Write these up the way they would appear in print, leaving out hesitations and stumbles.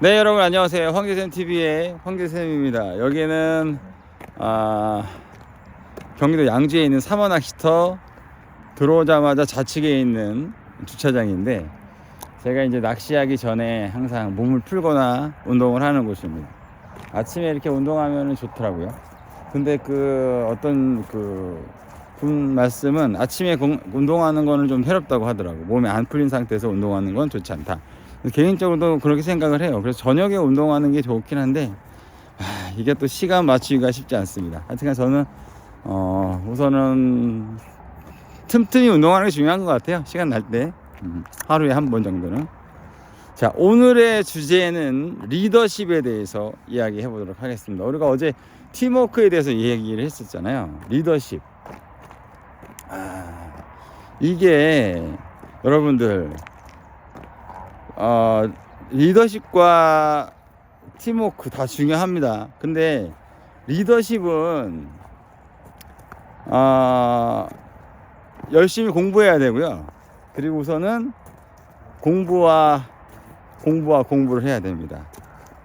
네, 여러분 안녕하세요. 황제쌤TV의 황제쌤입니다. 여기는 경기도 양주에 있는 삼원낚시터 들어오자마자 좌측에 있는 주차장인데, 제가 이제 낚시하기 전에 항상 몸을 풀거나 운동을 하는 곳입니다. 아침에 이렇게 운동하면 좋더라고요. 근데 어떤 분 말씀은 아침에 운동하는 거는 좀 해롭다고 하더라고요. 몸이 안 풀린 상태에서 운동하는 건 좋지 않다. 개인적으로도 그렇게 생각을 해요. 그래서 저녁에 운동하는 게 좋긴 한데 이게 또 시간 맞추기가 쉽지 않습니다. 하여튼 저는 우선은 틈틈이 운동하는 게 중요한 것 같아요. 시간 날 때 하루에 한 번 정도는. 자, 오늘의 주제는 리더십에 대해서 이야기해 보도록 하겠습니다. 우리가 어제 팀워크에 대해서 얘기를 했었잖아요. 리더십. 이게 여러분들 리더십과 팀워크 다 중요합니다. 근데 리더십은 열심히 공부해야 되고요. 그리고 우선은 공부를 해야 됩니다.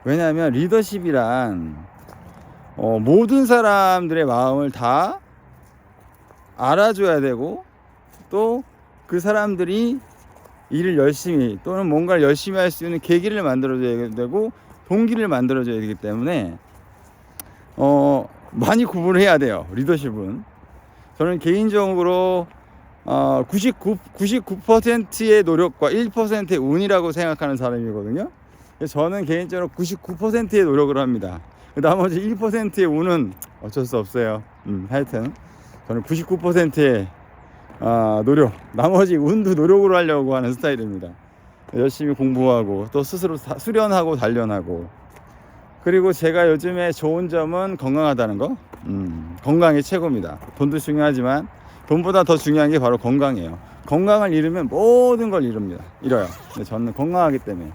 왜냐하면 리더십이란 모든 사람들의 마음을 다 알아줘야 되고, 또 그 사람들이 일을 열심히 또는 뭔가를 열심히 할 수 있는 계기를 만들어줘야 되고 동기를 만들어줘야 되기 때문에 많이 구분을 해야 돼요. 리더십은 저는 개인적으로 99%의 노력과 1%의 운이라고 생각하는 사람이거든요. 저는 개인적으로 99%의 노력을 합니다. 나머지 1%의 운은 어쩔 수 없어요. 하여튼 저는 99%의 노력, 나머지 운도 노력으로 하려고 하는 스타일입니다. 열심히 공부하고 또 스스로 수련하고 단련하고, 그리고 제가 요즘에 좋은 점은 건강하다는 거. 건강이 최고입니다. 돈도 중요하지만 돈보다 더 중요한 게 바로 건강이에요. 건강을 잃으면 모든 걸 잃어요. 근데 저는 건강하기 때문에,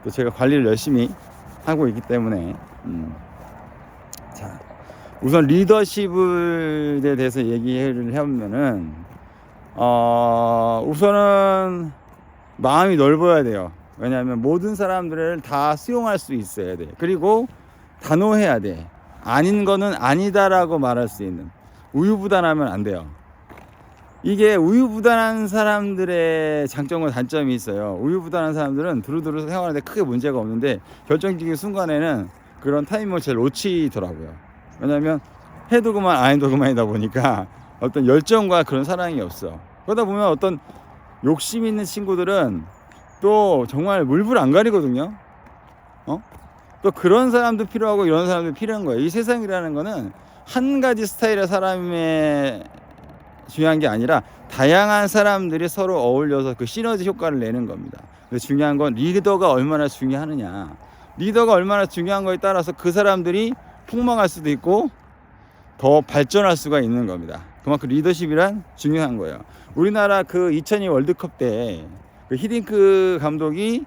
또 제가 관리를 열심히 하고 있기 때문에 자, 우선 리더십에 대해서 얘기를 해보면은 우선은 마음이 넓어야 돼요. 왜냐하면 모든 사람들을 다 수용할 수 있어야 돼. 그리고 단호해야 돼. 아닌 거는 아니다라고 말할 수 있는, 우유부단하면 안 돼요. 이게 우유부단한 사람들의 장점과 단점이 있어요. 우유부단한 사람들은 두루두루 생활하는데 크게 문제가 없는데 결정적인 순간에는 그런 타이밍을 잘 놓치더라고요. 왜냐하면 해도 그만 안 해도 그만이다 보니까 어떤 열정과 그런 사랑이 없어. 그러다 보면 어떤 욕심 있는 친구들은 또 정말 물불 안 가리거든요. 또 그런 사람도 필요하고 이런 사람도 필요한 거예요. 이 세상이라는 거는 한 가지 스타일의 사람의 중요한 게 아니라 다양한 사람들이 서로 어울려서 그 시너지 효과를 내는 겁니다. 근데 중요한 건 리더가 얼마나 중요하느냐. 리더가 얼마나 중요한 거에 따라서 그 사람들이 폭망할 수도 있고 더 발전할 수가 있는 겁니다. 그만큼 리더십이란 중요한 거예요. 우리나라 2002 월드컵 때 히딩크 감독님이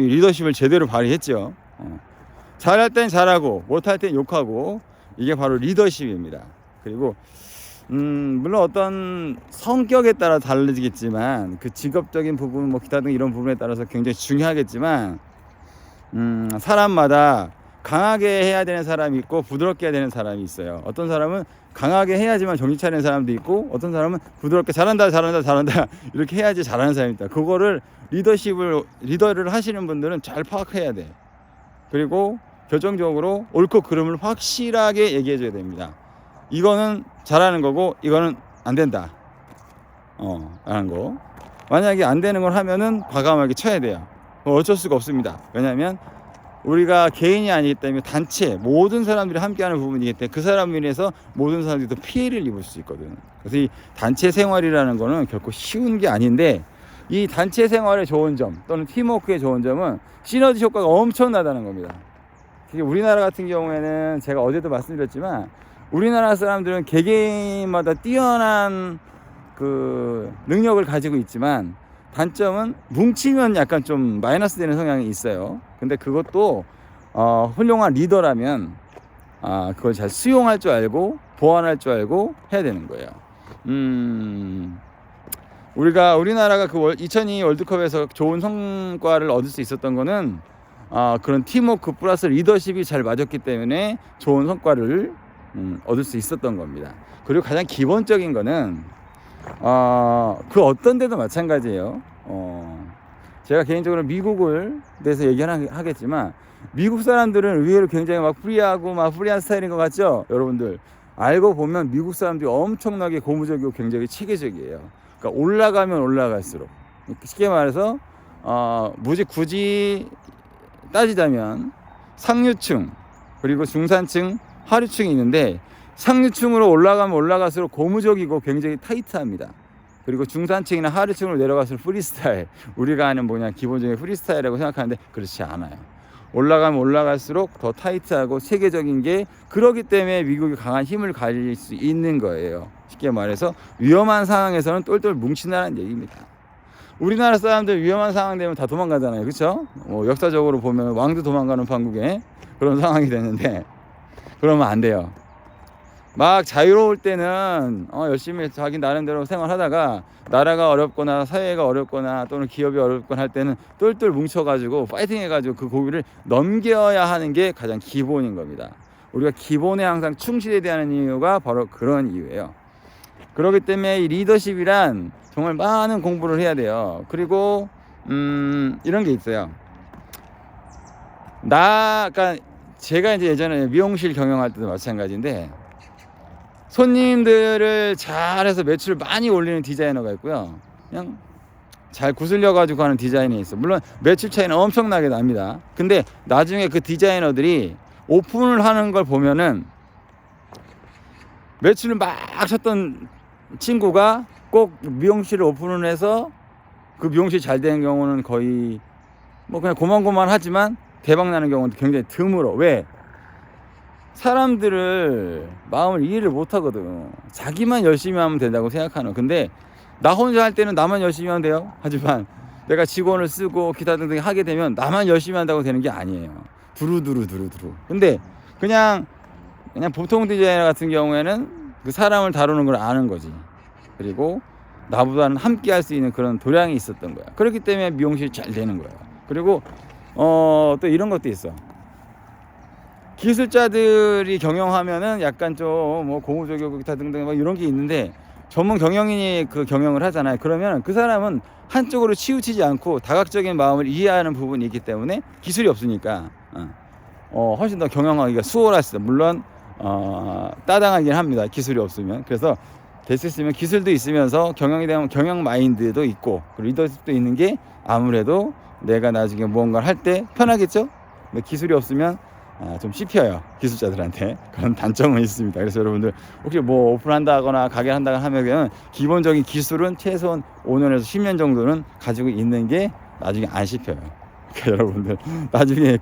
리더십을 제대로 발휘했죠. 잘할 땐 잘하고 못할 땐 욕하고, 이게 바로 리더십입니다. 그리고 물론 어떤 성격에 따라 다르겠지만 그 직업적인 부분 기타 등 이런 부분에 따라서 굉장히 중요하겠지만 사람마다 강하게 해야 되는 사람이 있고 부드럽게 해야 되는 사람이 있어요. 어떤 사람은 강하게 해야지만 정신 차리는 사람도 있고, 어떤 사람은 부드럽게 잘한다 이렇게 해야지 잘하는 사람이 있다. 그거를 리더를 하시는 분들은 잘 파악해야 돼. 그리고 결정적으로 옳고 그름을 확실하게 얘기해 줘야 됩니다. 이거는 잘하는 거고 이거는 안 된다 라는 거. 만약에 안 되는 걸 하면은 과감하게 쳐야 돼요. 어쩔 수가 없습니다. 왜냐하면 우리가 개인이 아니기 때문에 단체, 모든 사람들이 함께하는 부분이기 때문에 그 사람으로 인해서 모든 사람들이 더 피해를 입을 수 있거든. 그래서 이 단체 생활이라는 거는 결코 쉬운 게 아닌데, 이 단체 생활의 좋은 점 또는 팀워크의 좋은 점은 시너지 효과가 엄청나다는 겁니다. 우리나라 같은 경우에는 제가 어제도 말씀드렸지만 우리나라 사람들은 개개인마다 뛰어난 능력을 가지고 있지만 단점은 뭉치면 약간 좀 마이너스 되는 성향이 있어요. 근데 그것도 훌륭한 리더라면 그걸 잘 수용할 줄 알고 보완할 줄 알고 해야 되는 거예요. 우리나라가 그 2002 월드컵에서 좋은 성과를 얻을 수 있었던 거는 그런 팀워크 플러스 리더십이 잘 맞았기 때문에 좋은 성과를 얻을 수 있었던 겁니다. 그리고 가장 기본적인 거는 그 어떤 데도 마찬가지예요. 제가 개인적으로 미국을 대해서 얘기하겠지만 미국 사람들은 의외로 굉장히 막 프리하고 막 프리한 스타일인 것 같죠? 여러분들 알고 보면 미국 사람들이 엄청나게 고무적이고 굉장히 체계적이에요. 그러니까 올라가면 올라갈수록 쉽게 말해서 굳이 따지자면 상류층 그리고 중산층 하류층이 있는데 상류층으로 올라가면 올라갈수록 고무적이고 굉장히 타이트합니다. 그리고 중산층이나 하류층으로 내려갈수록 프리스타일, 우리가 아는 기본적인 프리스타일이라고 생각하는데 그렇지 않아요. 올라가면 올라갈수록 더 타이트하고 체계적인 게, 그러기 때문에 미국이 강한 힘을 가질 수 있는 거예요. 쉽게 말해서 위험한 상황에서는 똘똘 뭉친다는 얘기입니다. 우리나라 사람들 위험한 상황 되면 다 도망가잖아요. 그렇죠? 역사적으로 보면 왕도 도망가는 판국에 그런 상황이 되는데, 그러면 안 돼요. 막 자유로울 때는 열심히 자기 나름대로 생활하다가 나라가 어렵거나 사회가 어렵거나 또는 기업이 어렵거나 할 때는 똘똘 뭉쳐가지고 파이팅 해가지고 그 고비를 넘겨야 하는 게 가장 기본인 겁니다. 우리가 기본에 항상 충실해야 하는 이유가 바로 그런 이유예요. 그렇기 때문에 이 리더십이란 정말 많은 공부를 해야 돼요. 그리고 이런 게 있어요. 그러니까 제가 이제 예전에 미용실 경영할 때도 마찬가지인데, 손님들을 잘해서 매출을 많이 올리는 디자이너가 있고요, 그냥 잘 구슬려 가지고 하는 디자이너가 있어. 물론 매출 차이는 엄청나게 납니다. 근데 나중에 그 디자이너들이 오픈을 하는 걸 보면은 매출을 막 쳤던 친구가 꼭 미용실을 오픈을 해서 그 미용실이 잘 되는 경우는 거의 그냥 고만고만하지만 대박 나는 경우는 굉장히 드물어. 왜? 사람들을 마음을 이해를 못 하거든. 자기만 열심히 하면 된다고 생각하는. 근데 나 혼자 할 때는 나만 열심히 하면 돼요. 하지만 내가 직원을 쓰고 기타 등등 하게 되면 나만 열심히 한다고 되는 게 아니에요. 두루두루. 근데 그냥 보통 디자이너 같은 경우에는 그 사람을 다루는 걸 아는 거지. 그리고 나보다는 함께 할 수 있는 그런 도량이 있었던 거야. 그렇기 때문에 미용실이 잘 되는 거야. 그리고 또 이런 것도 있어. 기술자들이 경영하면은 약간 좀 고무적이고 기타 등등 이런 게 있는데, 전문 경영인이 그 경영을 하잖아요. 그러면 그 사람은 한쪽으로 치우치지 않고 다각적인 마음을 이해하는 부분이 있기 때문에 기술이 없으니까 훨씬 더 경영하기가 수월하시죠. 물론 따당하긴 합니다. 기술이 없으면. 그래서 될 수 있으면 기술도 있으면서 경영이 되면 경영 마인드도 있고 리더십도 있는 게 아무래도 내가 나중에 무언가를 할 때 편하겠죠. 근데 기술이 없으면 좀 씹혀요, 기술자들한테. 그런 단점은 있습니다. 그래서 여러분들 혹시 오픈한다거나 가게를 한다거나 하면 기본적인 기술은 최소한 5년에서 10년 정도는 가지고 있는 게 나중에 안 씹혀요. 그러니까 여러분들 나중에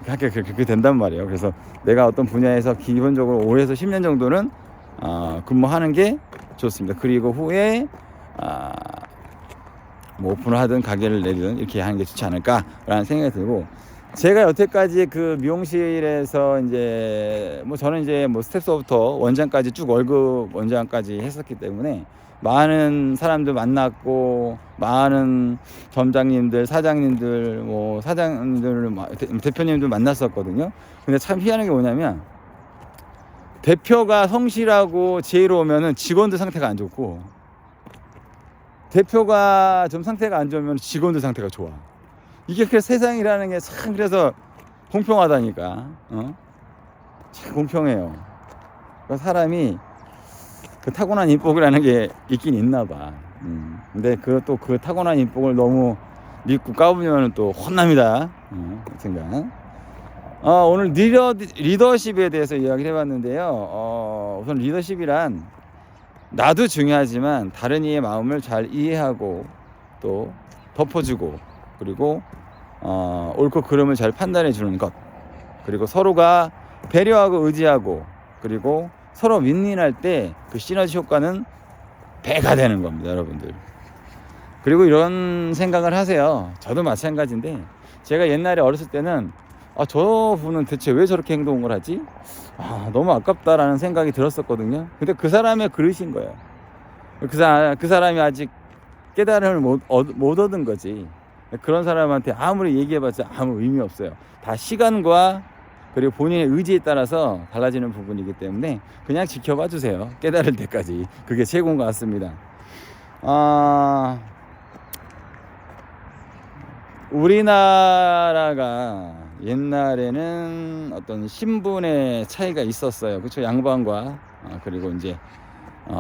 그렇게 된단 말이에요. 그래서 내가 어떤 분야에서 기본적으로 5에서 10년 정도는 근무하는 게 좋습니다. 그리고 후에 오픈을 하든 가게를 내든 이렇게 하는 게 좋지 않을까라는 생각이 들고, 제가 여태까지 그 미용실에서 이제 저는 이제 스텝서부터 원장까지 쭉 월급 원장까지 했었기 때문에 많은 사람들 만났고, 많은 점장님들, 사장님들, 사장님들, 대표님들 만났었거든요. 근데 참 희한한 게 뭐냐면, 대표가 성실하고 지혜로우면은 직원들 상태가 안 좋고, 대표가 좀 상태가 안 좋으면 직원들 상태가 좋아. 이게 그 세상이라는 게 참 그래서 공평하다니까. 참 공평해요. 그러니까 사람이 그 타고난 인복이라는 게 있긴 있나 봐. 근데 그 타고난 인복을 너무 믿고 까부면 또 혼납니다. 생각. 오늘 리더십에 대해서 이야기를 해봤는데요. 우선 리더십이란 나도 중요하지만 다른 이의 마음을 잘 이해하고 또 덮어주고, 그리고 옳고 그름을 잘 판단해 주는 것, 그리고 서로가 배려하고 의지하고, 그리고 서로 윈윈할 때 그 시너지 효과는 배가 되는 겁니다, 여러분들. 그리고 이런 생각을 하세요. 저도 마찬가지인데, 제가 옛날에 어렸을 때는 저 분은 대체 왜 저렇게 행동을 하지? 너무 아깝다라는 생각이 들었었거든요. 근데 그 사람의 그릇인 거예요. 그 사람이 아직 깨달음을 못 얻은 거지. 그런 사람한테 아무리 얘기해봤자 아무 의미 없어요. 다 시간과 그리고 본인의 의지에 따라서 달라지는 부분이기 때문에 그냥 지켜봐 주세요. 깨달을 때까지. 그게 최고인 것 같습니다. 우리나라가 옛날에는 어떤 신분의 차이가 있었어요. 그렇죠? 양반과 그리고 이제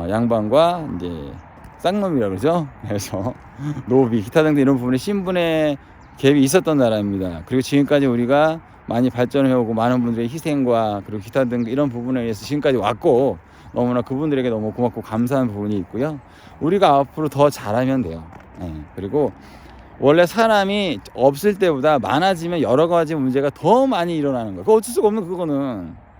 양반과 이제 쌍놈이라 그러죠. 그래서 노비 기타 등등 이런 부분에 신분의 갭이 있었던 나라입니다. 그리고 지금까지 우리가 많이 발전해 오고 많은 분들의 희생과 그리고 기타 등 이런 부분에 의해서 지금까지 왔고 너무나 그분들에게 너무 고맙고 감사한 부분이 있고요. 우리가 앞으로 더 잘하면 돼요. 그리고 원래 사람이 없을 때보다 많아지면 여러 가지 문제가 더 많이 일어나는 거예요. 그거 어쩔 수가 없는 그거는.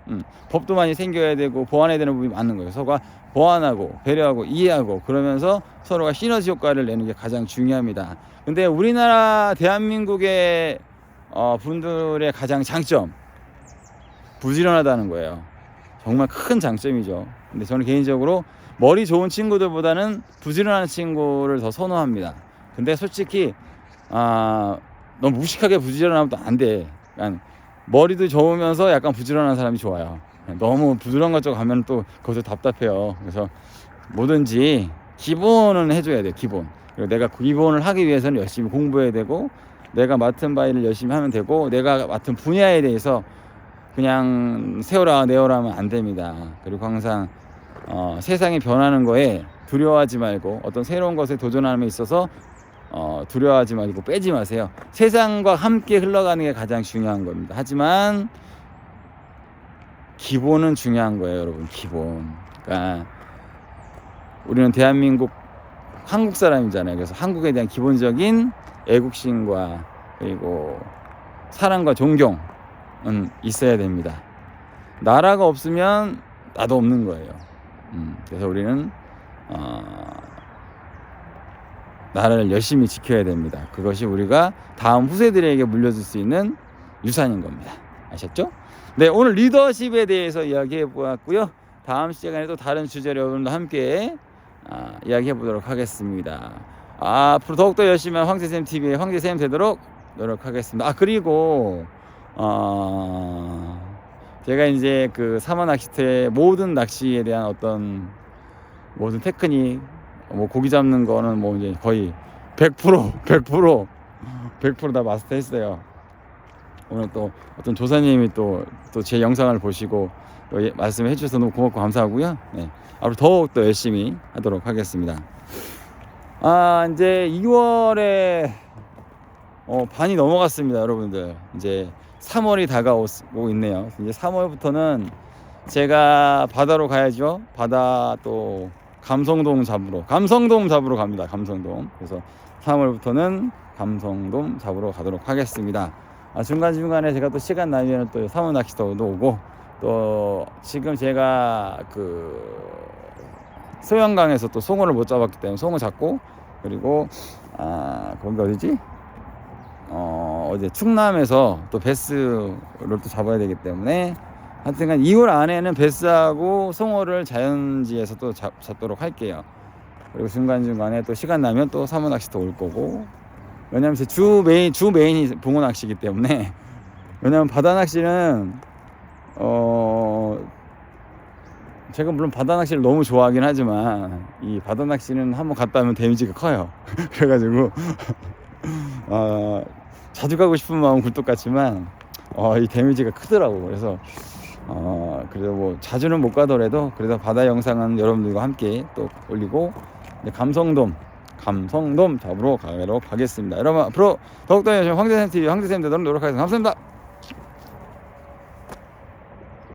법도 많이 생겨야 되고 보완해야 되는 부분이 많은 거예요. 서로가 보완하고 배려하고 이해하고 그러면서 서로가 시너지 효과를 내는 게 가장 중요합니다. 근데 우리나라 대한민국의 분들의 가장 장점, 부지런하다는 거예요. 정말 큰 장점이죠. 근데 저는 개인적으로 머리 좋은 친구들보다는 부지런한 친구를 더 선호합니다. 근데 솔직히 너무 무식하게 부지런하면 또 안 돼. 그러니까 머리도 좋으면서 약간 부지런한 사람이 좋아요. 너무 부지런한 것 쪽 가면 또 거기서 답답해요. 그래서 뭐든지 기본은 해줘야 돼요. 기본. 그리고 내가 기본을 하기 위해서는 열심히 공부해야 되고 내가 맡은 바를 열심히 하면 되고 내가 맡은 분야에 대해서 그냥 세워라 내어라 하면 안 됩니다. 그리고 항상 세상이 변하는 거에 두려워하지 말고 어떤 새로운 것에 도전함에 있어서 두려워하지 말고 빼지 마세요. 세상과 함께 흘러가는 게 가장 중요한 겁니다. 하지만 기본은 중요한 거예요, 여러분. 기본. 그러니까 우리는 대한민국 한국 사람이잖아요. 그래서 한국에 대한 기본적인 애국심과 그리고 사랑과 존경은 있어야 됩니다. 나라가 없으면 나도 없는 거예요. 그래서 우리는 나라를 열심히 지켜야 됩니다. 그것이 우리가 다음 후세들에게 물려줄 수 있는 유산인 겁니다. 아셨죠? 네, 오늘 리더십에 대해서 이야기해 보았고요. 다음 시간에 또 다른 주제로 여러분과 함께 이야기해 보도록 하겠습니다. 앞으로 더욱더 열심히 한 황제쌤 TV의 황제쌤 되도록 노력하겠습니다. 그리고 제가 이제 그 사마 낚시터의 모든 낚시에 대한 어떤 모든 테크닉, 뭐 고기 잡는 거는 뭐 이제 거의 100% 다 마스터했어요. 오늘 또 어떤 조사님이 또 제 영상을 보시고 또 말씀해 주셔서 너무 고맙고 감사하고요. 네, 앞으로 더욱더 열심히 하도록 하겠습니다. 이제 2월에 반이 넘어갔습니다, 여러분들. 이제 3월이 다가오고 있네요. 이제 3월부터는 제가 바다로 가야죠. 바다 또 감성돔 잡으러 갑니다. 감성돔. 그래서 3월부터는 감성돔 잡으러 가도록 하겠습니다. 중간중간에 제가 또 시간 나면 또 사무 낚시터도 오고 또 지금 제가 그 소양강에서 또 송어를 못 잡았기 때문에 송어 잡고 그리고 거기가 어디지? 어제 충남에서 또 베스를 또 잡아야 되기 때문에 하여튼간 2월 안에는 베스하고 송어를 자연지에서 또 잡도록 할게요. 그리고 중간중간에 또 시간 나면 또 사무 낚시터 올 거고 왜냐면 제 주 메인이 붕어 낚시이기 때문에 왜냐면 바다 낚시는 제가 물론 바다 낚시를 너무 좋아하긴 하지만 이 바다 낚시는 한번 갔다 오면 데미지가 커요. 그래가지고 자주 가고 싶은 마음은 굴뚝 같지만 이 데미지가 크더라고. 그래서 그래도 뭐 자주는 못 가더라도 그래도 바다 영상은 여러분들과 함께 또 올리고 감성돔 잡으러 가도록 하겠습니다. 여러분 앞으로 더욱더 열심히 황제쌤 TV 황제쌤 되도록 노력하겠습니다. 감사합니다.